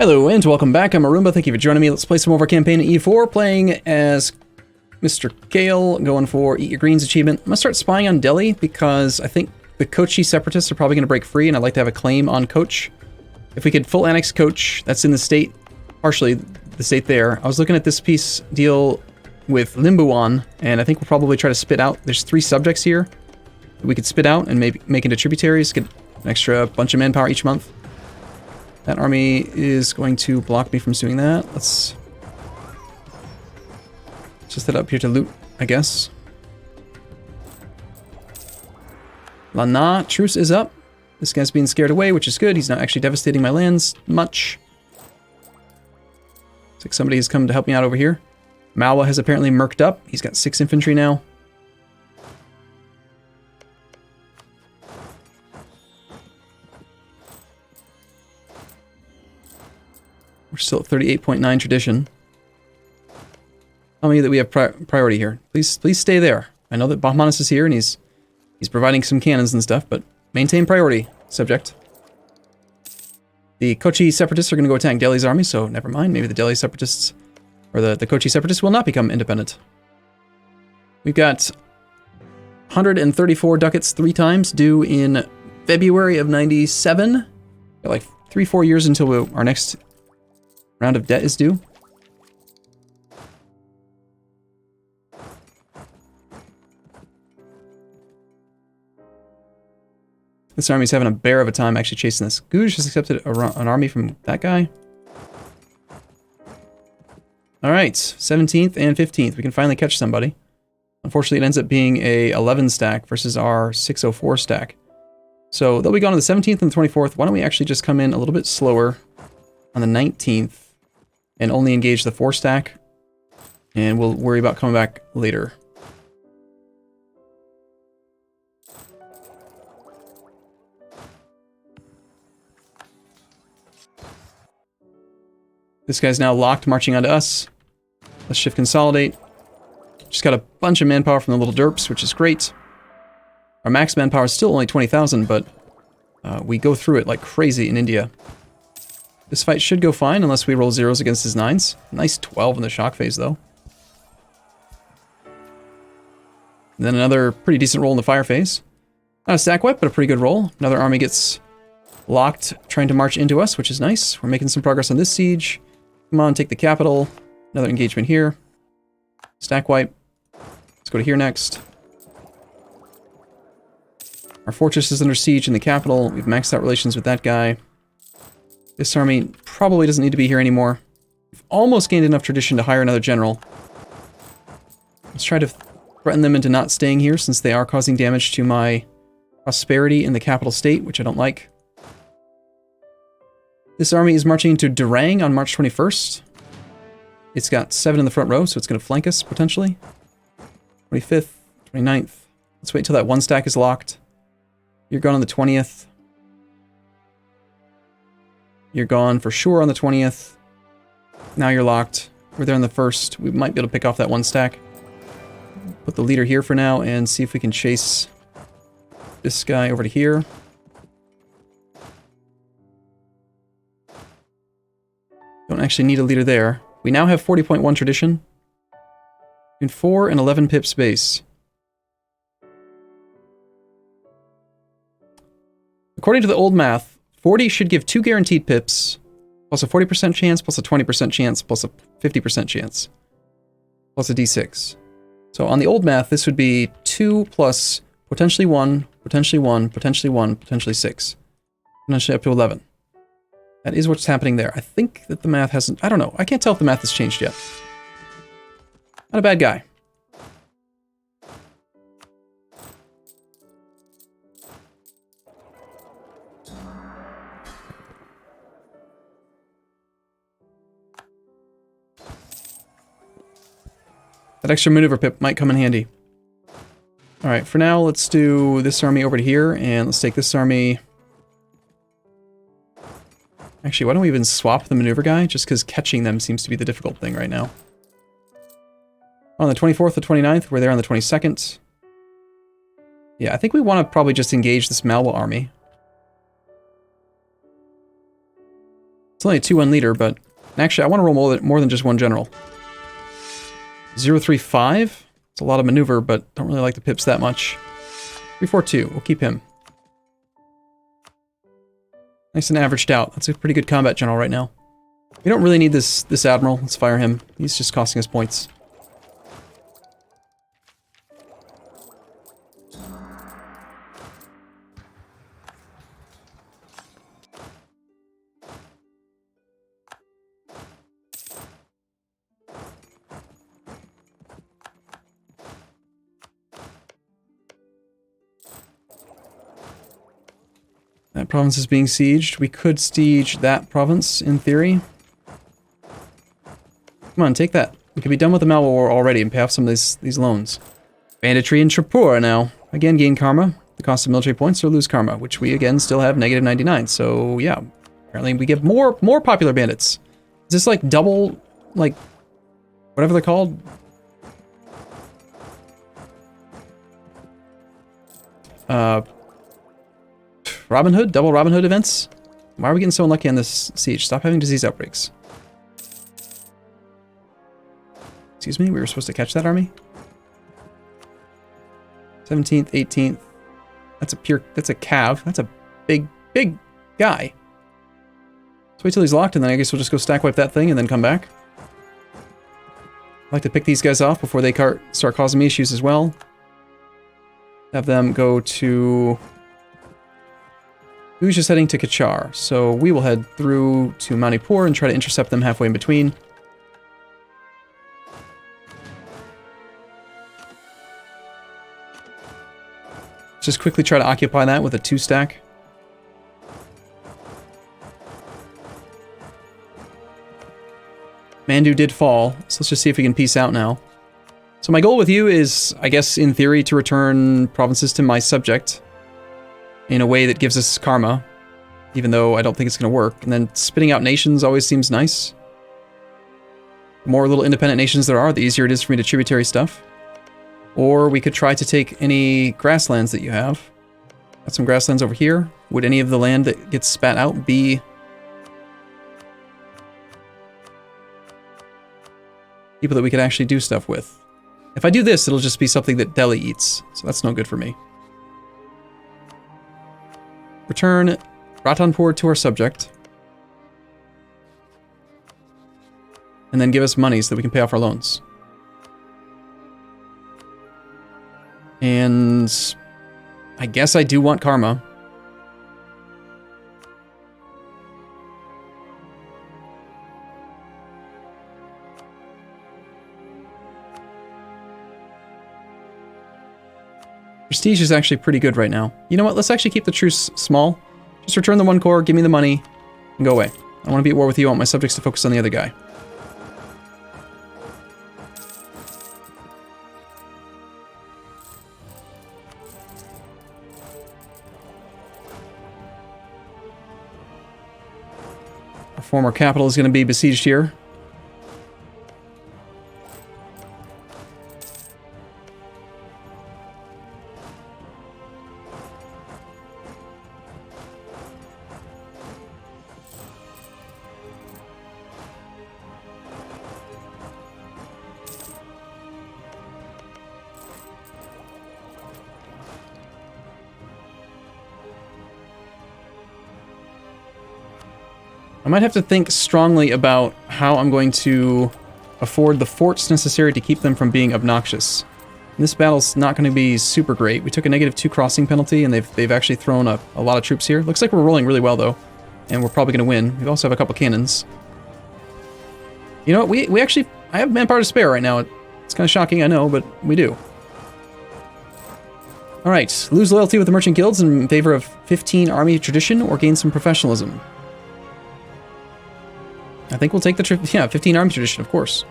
Hello and welcome back, I'm Arumba, thank you for joining me. Let's play some more of our campaign at EU4, playing as Mr. Kale, going for Eat Your Greens achievement. I'm going to start spying on Delhi because I think the Kochi separatists are probably going to break free and I'd like to have a claim on Koch. If we could full annex Koch, that's in the state, partially the state there. I was looking at this peace deal with Limbuan and I think we'll probably try to spit out, there's 3 subjects here that we could spit out and maybe make into tributaries, get an extra bunch of manpower each month. That army is going to block me from doing that. Let's just head up here to loot, I guess. Lana, truce is up. This guy's being scared away, which is good. He's not actually devastating my lands much. Looks like somebody has come to help me out over here. Malwa has apparently merked up. He's got 6 infantry now. We're still at 38.9 tradition. Tell me that we have priority here. Please stay there. I know that Bahmanis is here and he's providing some cannons and stuff, but maintain priority, subject. The Kochi separatists are going to go attack Delhi's army, so never mind. Maybe the Delhi separatists, or the Kochi separatists will not become independent. We've got 134 ducats 3 times due in February of 97. Got like 3-4 years until our next round of debt is due. This army's having a bear of a time actually chasing this. Guj has accepted an army from that guy. Alright, 17th and 15th. We can finally catch somebody. Unfortunately, it ends up being a 11 stack versus our 604 stack. So they'll be gone on the 17th and the 24th. Why don't we actually just come in a little bit slower on the 19th and only engage the 4 stack, and we'll worry about coming back later. This guy's now locked, marching onto us. Let's shift consolidate. Just got a bunch of manpower from the little derps, which is great. Our max manpower is still only 20,000, but we go through it like crazy in India. This fight should go fine unless we roll 0s against his 9s. Nice 12 in the shock phase, though. And then another pretty decent roll in the fire phase. Not a stack wipe, but a pretty good roll. Another army gets locked, trying to march into us, which is nice. We're making some progress on this siege. Come on, take the capital. Another engagement here. Stack wipe. Let's go to here next. Our fortress is under siege in the capital. We've maxed out relations with that guy. This army probably doesn't need to be here anymore. We've almost gained enough tradition to hire another general. Let's try to threaten them into not staying here since they are causing damage to my prosperity in the capital state, which I don't like. This army is marching into Durang on March 21st. It's got 7 in the front row, so it's going to flank us, potentially. 25th, 29th. Let's wait until that 1 stack is locked. You're gone on the 20th. You're gone for sure on the 20th. Now you're locked. We're there on the 1st. We might be able to pick off that 1 stack. Put the leader here for now and see if we can chase this guy over to here. Don't actually need a leader there. We now have 40.1 tradition. In 4 and 11 pips base. According to the old math, 40 should give 2 guaranteed pips, plus a 40% chance, plus a 20% chance, plus a 50% chance, plus a d6. So on the old math, this would be 2 plus potentially 1, potentially 1, potentially 1, potentially 6, potentially up to 11. That is what's happening there. I think that the math hasn't... I don't know. I can't tell if the math has changed yet. Not a bad guy. That extra maneuver pip might come in handy. Alright, for now, let's do this army over to here, and let's take this army... Actually, why don't we even swap the maneuver guy, just because catching them seems to be the difficult thing right now. On the 24th, the 29th, we're there on the 22nd. Yeah, I think we want to probably just engage this Malwa army. It's only a 2-1 leader, but actually I want to roll more than just one general. 0-3-5. It's a lot of maneuver, but don't really like the pips that much. 3-4-2. We'll keep him. Nice and averaged out. That's a pretty good combat general right now. We don't really need this admiral. Let's fire him. He's just costing us points. That province is being sieged. We could siege that province, in theory. Come on, take that. We could be done with the Malwa War already and pay off some of these loans. Banditry in Tripura now. Again, gain karma. The cost of military points or lose karma, which we, again, still have negative 99. So, yeah. Apparently we get more popular bandits. Is this, like, double, like, whatever they're called? Robin Hood? Double Robin Hood events? Why are we getting so unlucky on this siege? Stop having disease outbreaks. Excuse me, we were supposed to catch that army? 17th, 18th. That's a cav. That's a big guy. Let's wait till he's locked and then I guess we'll just go stack wipe that thing and then come back. I like to pick these guys off before they start causing me issues as well. Have them go to... Who's just heading to Kachar, so we will head through to Manipur and try to intercept them halfway in between. Just quickly try to occupy that with a 2-stack. Mandu did fall, so let's just see if we can peace out now. So my goal with you is, I guess, in theory, to return provinces to my subject in a way that gives us karma, even though I don't think it's going to work. And then spitting out nations always seems nice. The more little independent nations there are, the easier it is for me to tributary stuff. Or we could try to take any grasslands that you have. Got some grasslands over here. Would any of the land that gets spat out be people that we could actually do stuff with? If I do this, it'll just be something that Delhi eats, so that's no good for me. Return Ratanpur to our subject. And then give us money so that we can pay off our loans. And I guess I do want karma. Prestige is actually pretty good right now. You know what? Let's actually keep the truce small. Just return the 1 core, give me the money, and go away. I want to be at war with you. I want my subjects to focus on the other guy. Our former capital is going to be besieged here. I might have to think strongly about how I'm going to afford the forts necessary to keep them from being obnoxious. And this battle's not going to be super great. We took a -2 crossing penalty, and they've actually thrown a lot of troops here. Looks like we're rolling really well, though, and we're probably going to win. We also have a couple cannons. You know what? We actually... I have manpower to spare right now. It's kind of shocking, I know, but we do. Alright, lose loyalty with the merchant guilds in favor of 15 army tradition, or gain some professionalism. I think we'll take the 15 army tradition, of course.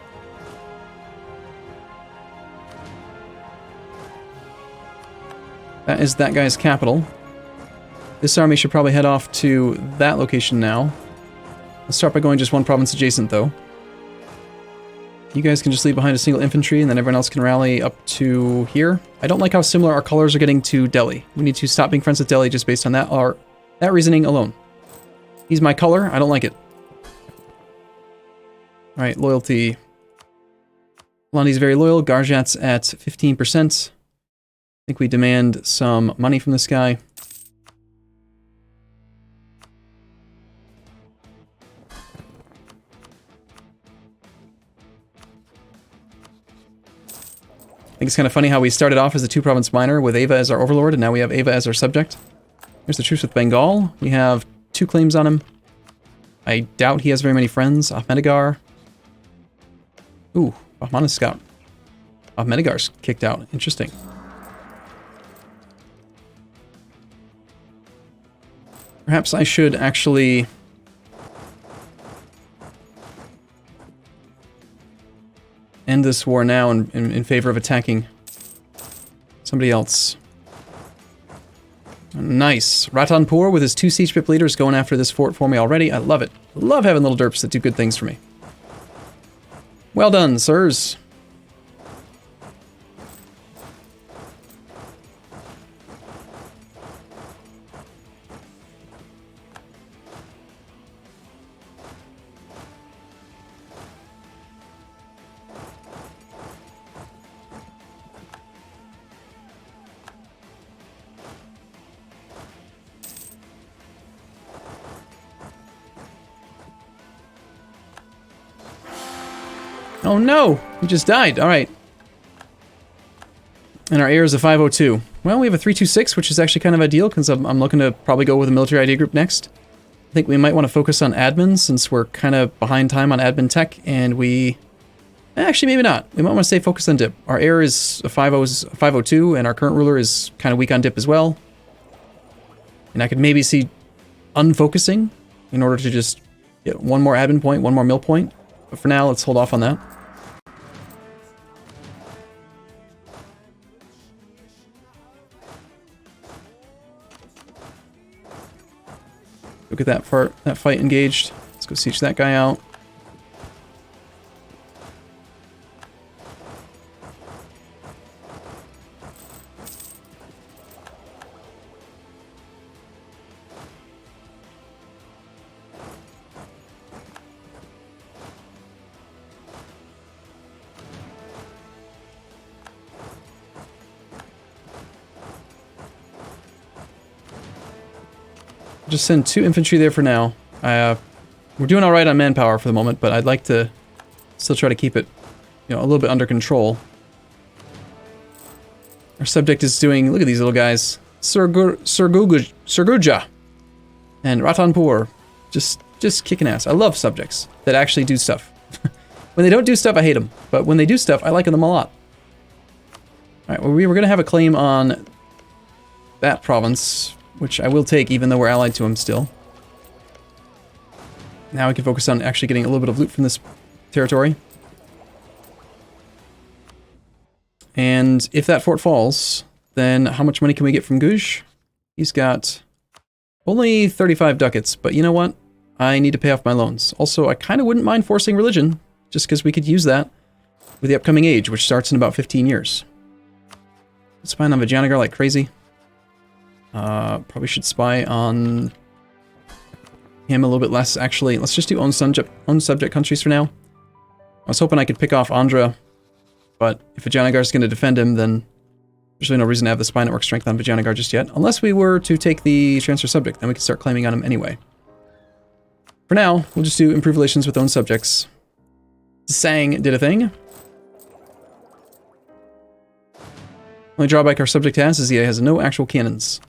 That is that guy's capital. This army should probably head off to that location now. Let's start by going just one province adjacent, though. You guys can just leave behind a single infantry, and then everyone else can rally up to here. I don't like how similar our colors are getting to Delhi. We need to stop being friends with Delhi just based on that reasoning alone. He's my color. I don't like it. Alright, loyalty. Blondie's very loyal. Garjat's at 15%. I think we demand some money from this guy. I think it's kind of funny how we started off as a two-province minor with Ava as our overlord, and now we have Ava as our subject. Here's the truce with Bengal. We have 2 claims on him. I doubt he has very many friends. Ahmednagar. Ooh, Bahman's got... Ahmednagar's kicked out. Interesting. Perhaps I should actually... end this war now in favor of attacking somebody else. Nice. Ratanpur with his 2 siege pip leaders going after this fort for me already. I love it. Love having little derps that do good things for me. Well done, sirs. Oh no! He just died. Alright. And our heir is a 502. Well, we have a 326, which is actually kind of ideal, because I'm looking to probably go with a military idea group next. I think we might want to focus on admin, since we're kind of behind time on admin tech, and we... Actually, maybe not. We might want to stay focused on dip. Our heir is a 502, and our current ruler is kind of weak on dip as well. And I could maybe see unfocusing in order to just get one more admin point, one more mill point. But for now, let's hold off on that. Look at that fight engaged. Let's go siege that guy out. Just send 2 infantry there for now. We're doing all right on manpower for the moment, but I'd like to still try to keep it, you know, a little bit under control. Our subject is doing, look at these little guys, Surguja and Ratanpur, just kicking ass. I love subjects that actually do stuff. When they don't do stuff, I hate them, but when they do stuff, I like them a lot. All right, well, we were gonna have a claim on that province, which I will take, even though we're allied to him still. Now we can focus on actually getting a little bit of loot from this territory. And if that fort falls, then how much money can we get from Guj? He's got only 35 ducats, but you know what? I need to pay off my loans. Also, I kind of wouldn't mind forcing religion, just because we could use that with the upcoming age, which starts in about 15 years. Spying on Vijayanagar like crazy. Probably should spy on him a little bit less, actually. Let's just do own subject countries for now. I was hoping I could pick off Andhra, but if Vijayanagar is going to defend him, then there's really no reason to have the spy network strength on Vijayanagar just yet. Unless we were to take the transfer subject, then we can start claiming on him anyway. For now, we'll just do improved relations with own subjects. Sang did a thing. Only drawback our subject has is he has no actual cannons.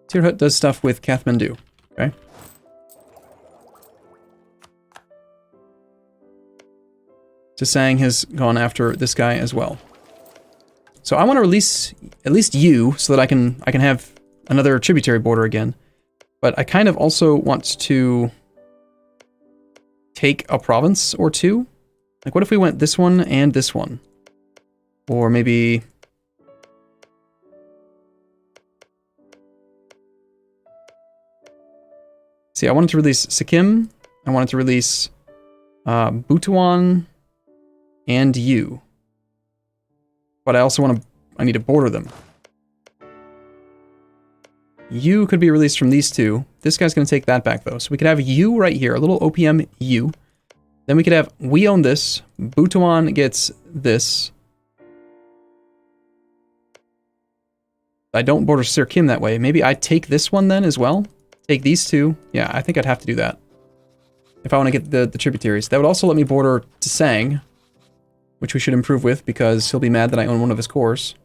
Tirhut does stuff with Kathmandu, okay? Tsang has gone after this guy as well. So I want to release at least you so that I can have another tributary border again. But I kind of also want to take a province or two. Like, what if we went this one and this one? Or maybe... See, I wanted to release Sikkim. I wanted to release Butuan and you. But I also I need to border them. You could be released from these two. This guy's going to take that back, though. So we could have you right here, a little OPM U. Then we could have, we own this, Butuan gets this. I don't border Sir Kim that way. Maybe I take this one then as well? Take these two. Yeah, I think I'd have to do that. If I want to get the tributaries. That would also let me border to Sang, which we should improve with because he'll be mad that I own one of his cores.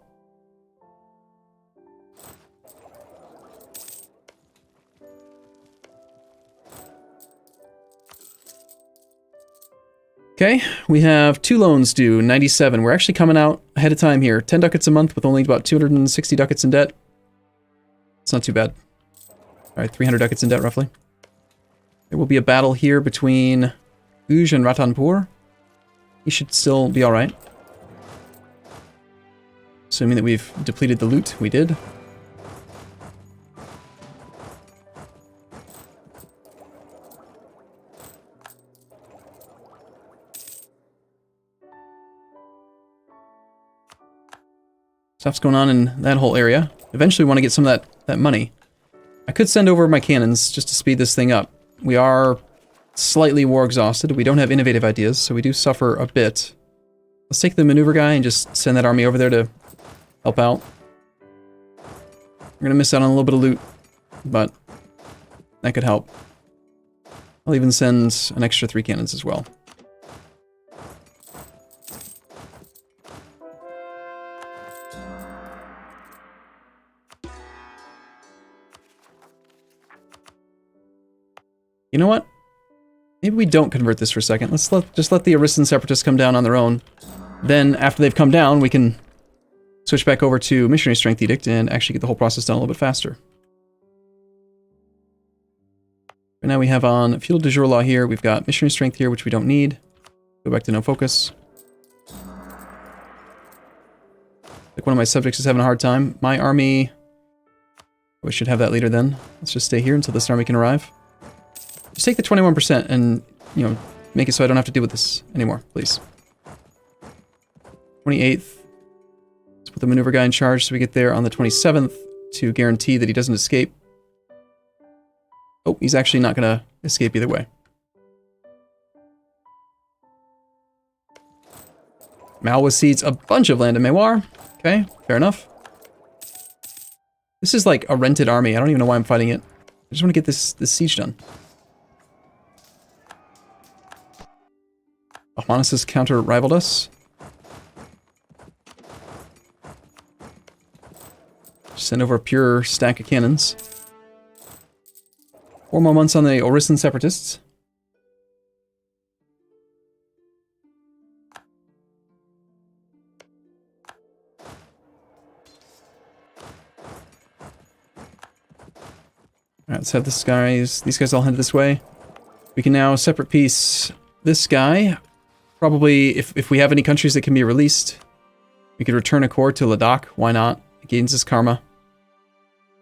Okay, we have 2 loans due, 97. We're actually coming out ahead of time here. 10 ducats a month with only about 260 ducats in debt. It's not too bad. Alright, 300 ducats in debt, roughly. There will be a battle here between Uj and Ratanpur. He should still be alright. Assuming that we've depleted the loot. We did. Stuff's going on in that whole area. Eventually we want to get some of that money. I could send over my cannons just to speed this thing up. We are slightly war exhausted. We don't have innovative ideas, so we do suffer a bit. Let's take the maneuver guy and just send that army over there to help out. We're going to miss out on a little bit of loot, but that could help. I'll even send an extra 3 cannons as well. You know what? Maybe we don't convert this for a second. Let's just let the Aristan Separatists come down on their own. Then, after they've come down, we can switch back over to Missionary Strength Edict and actually get the whole process done a little bit faster. Right now we have on Feudal de Jure Law here. We've got Missionary Strength here, which we don't need. Go back to no focus. Like one of my subjects is having a hard time. My army... We should have that leader then. Let's just stay here until this army can arrive. Just take the 21% and, you know, make it so I don't have to deal with this anymore, please. 28th. Let's put the maneuver guy in charge so we get there on the 27th to guarantee that he doesn't escape. Oh, he's actually not going to escape either way. Malwa cedes a bunch of land in Mewar. Okay, fair enough. This is like a rented army. I don't even know why I'm fighting it. I just want to get this siege done. Ahmanis has counter-rivaled us. Send over a pure stack of cannons. 4 more months on the Aristan Separatists. Alright, let's have these guys all head this way. We can now separate piece this guy. Probably, if we have any countries that can be released, we could return a core to Ladakh. Why not? It gains us karma.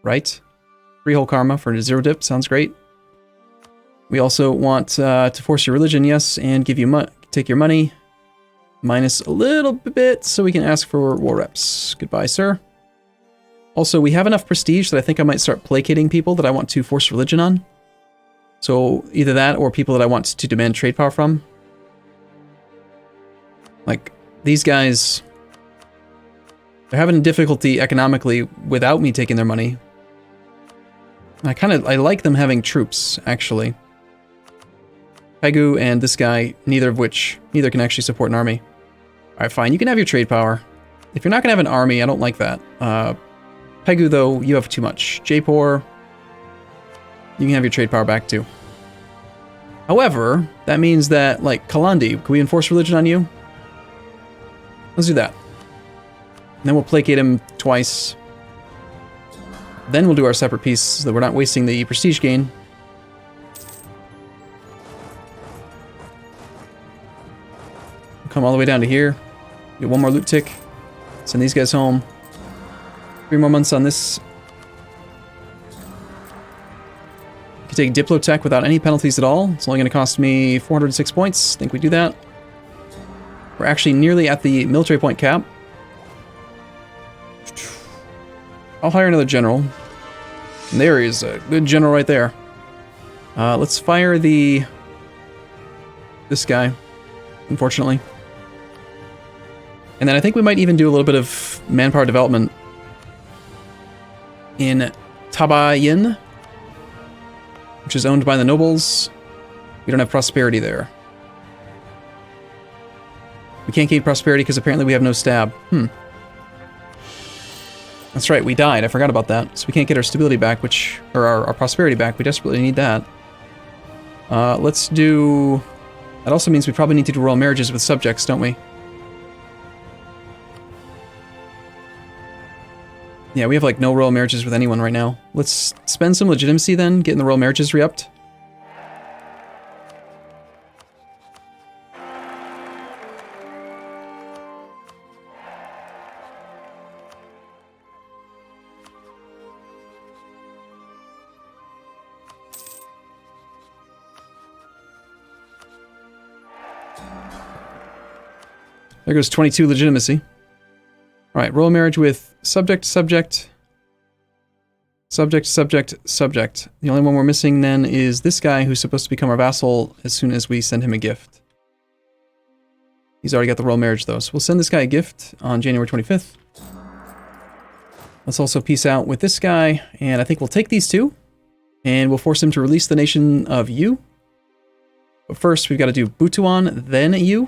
Right? 3 whole karma for a 0 dip. Sounds great. We also want to force your religion, yes, and give you take your money. Minus a little bit so we can ask for war reps. Goodbye, sir. Also, we have enough prestige that I think I might start placating people that I want to force religion on. So, either that or people that I want to demand trade power from. Like, these guys, they're having difficulty economically without me taking their money. I like them having troops, actually. Pegu and this guy, neither can actually support an army. Alright, fine, you can have your trade power. If you're not gonna have an army, I don't like that. Pegu, though, you have too much. Jaipur, you can have your trade power back, too. However, that means that, like, Kalandi, can we enforce religion on you? Let's do that. And then we'll placate him twice. Then we'll do our separate piece so that we're not wasting the prestige gain. We'll come all the way down to here. Get 1 more loot tick. Send these guys home. 3 more months on this. You can take Diplotech without any penalties at all. It's only going to cost me 406 points. I think we do that. We're actually nearly at the military point cap. I'll hire another general. And there is a good general right there. Let's fire the this guy, unfortunately. And then I think we might even do a little bit of manpower development in Tabayin, which is owned by the nobles. We don't have prosperity there. We can't gain prosperity because apparently we have no stab. That's right, we died. I forgot about that. So we can't get our stability back, or our prosperity back. We desperately need that. Let's do... That also means we probably need to do royal marriages with subjects, don't we? Yeah, we have like no royal marriages with anyone right now. Let's spend some legitimacy then, getting the royal marriages re-upped. There goes 22 legitimacy. Alright, royal marriage with subject, subject, subject, subject, subject. The only one we're missing then is this guy who's supposed to become our vassal as soon as we send him a gift. He's already got the royal marriage though, so we'll send this guy a gift on January 25th. Let's also peace out with this guy, and I think we'll take these two, and we'll force him to release the nation of EU. But first, we've got to do Butuan, then EU.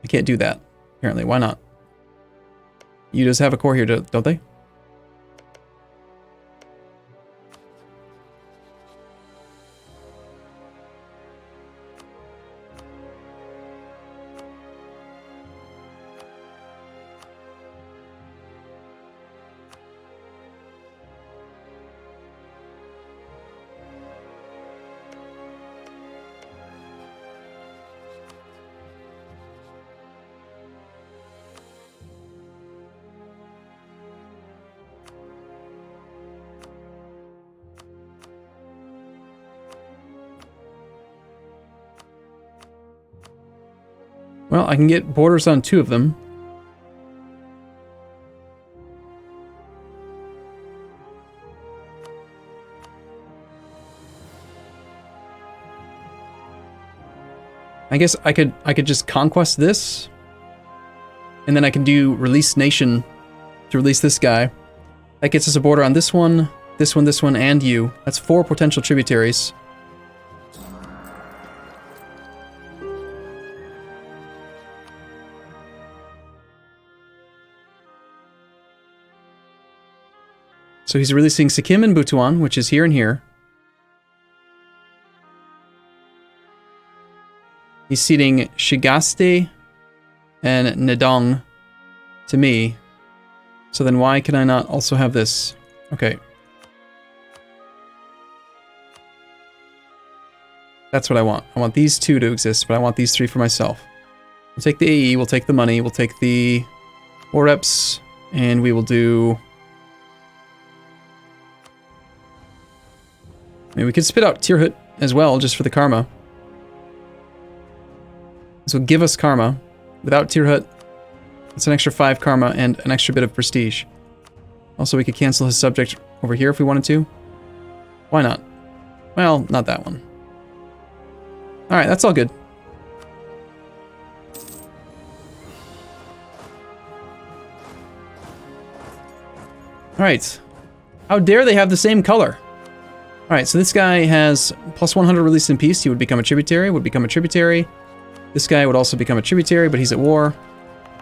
I can't do that, apparently. Why not? You just have a core here, don't they? Well, I can get borders on 2 of them. I guess I could just conquest this, and then I can do release nation to release this guy. That gets us a border on this one, this one, this one, and you. That's 4 potential tributaries. So he's releasing Sikkim and Butuan, which is here and here. He's ceding Shigaste and Nedong to me. So then why can I not also have this? Okay. That's what I want. I want these 2 to exist, but I want these 3 for myself. We'll take the AE, we'll take the money, we'll take the war reps, and we will do... I mean, we could spit out Tirhut as well, just for the karma. This will give us karma. Without Tirhut, it's an extra 5 karma and an extra bit of prestige. Also, we could cancel his subject over here if we wanted to. Why not? Well, not that one. Alright, that's all good. Alright. How dare they have the same color? Alright, so this guy has plus 100 release in peace. He would become a tributary, would become a tributary. This guy would also become a tributary, but he's at war.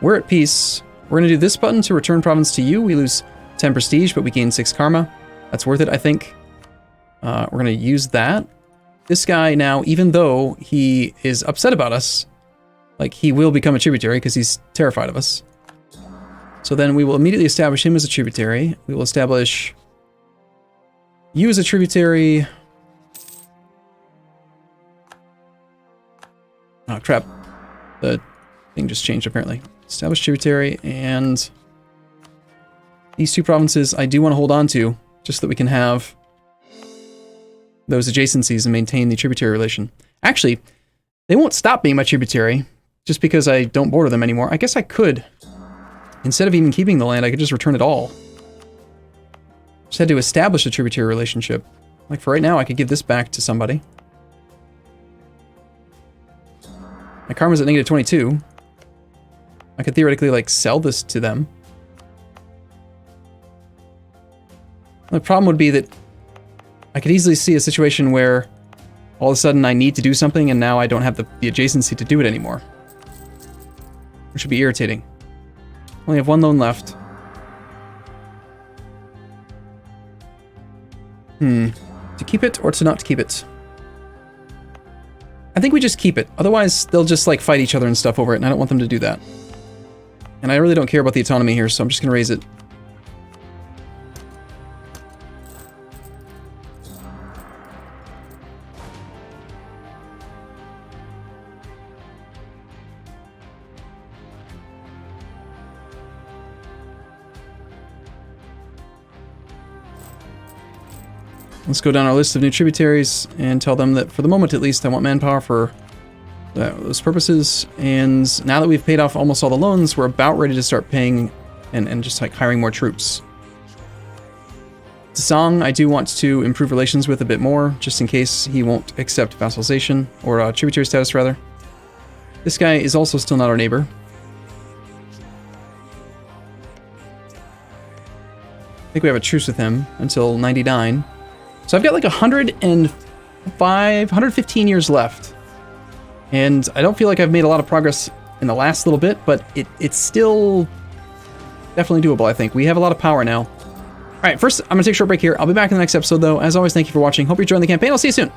We're at peace. We're going to do this button to return province to you. We lose 10 prestige, but we gain 6 karma. That's worth it, I think. We're going to use that. This guy now, even though he is upset about us, like, he will become a tributary because he's terrified of us. So then we will immediately establish him as a tributary. We will establish you as a tributary. Oh, crap. The thing just changed, apparently. Establish tributary, and these 2 provinces I do want to hold on to, just so that we can have those adjacencies and maintain the tributary relation. Actually, they won't stop being my tributary just because I don't border them anymore. I guess I could. Instead of even keeping the land, I could just return it all. Just had to establish a tributary relationship. Like for right now, I could give this back to somebody. My karma's at negative 22. I could theoretically, like, sell this to them. The problem would be that I could easily see a situation where all of a sudden I need to do something and now I don't have the adjacency to do it anymore. Which would be irritating. Only have one loan left. To keep it or to not keep it? I think we just keep it. Otherwise, they'll just, like, fight each other and stuff over it, and I don't want them to do that. And I really don't care about the autonomy here, so I'm just going to raise it. Let's go down our list of new tributaries and tell them that for the moment at least I want manpower for those purposes. And now that we've paid off almost all the loans, we're about ready to start paying and just like hiring more troops. Tsang, I do want to improve relations with a bit more, just in case he won't accept vassalization, or tributary status rather. This guy is also still not our neighbor. I think we have a truce with him until 99. So I've got like 115 years left. And I don't feel like I've made a lot of progress in the last little bit, but it's still definitely doable, I think. We have a lot of power now. All right, first, I'm going to take a short break here. I'll be back in the next episode, though. As always, thank you for watching. Hope you're enjoying the campaign. I'll see you soon.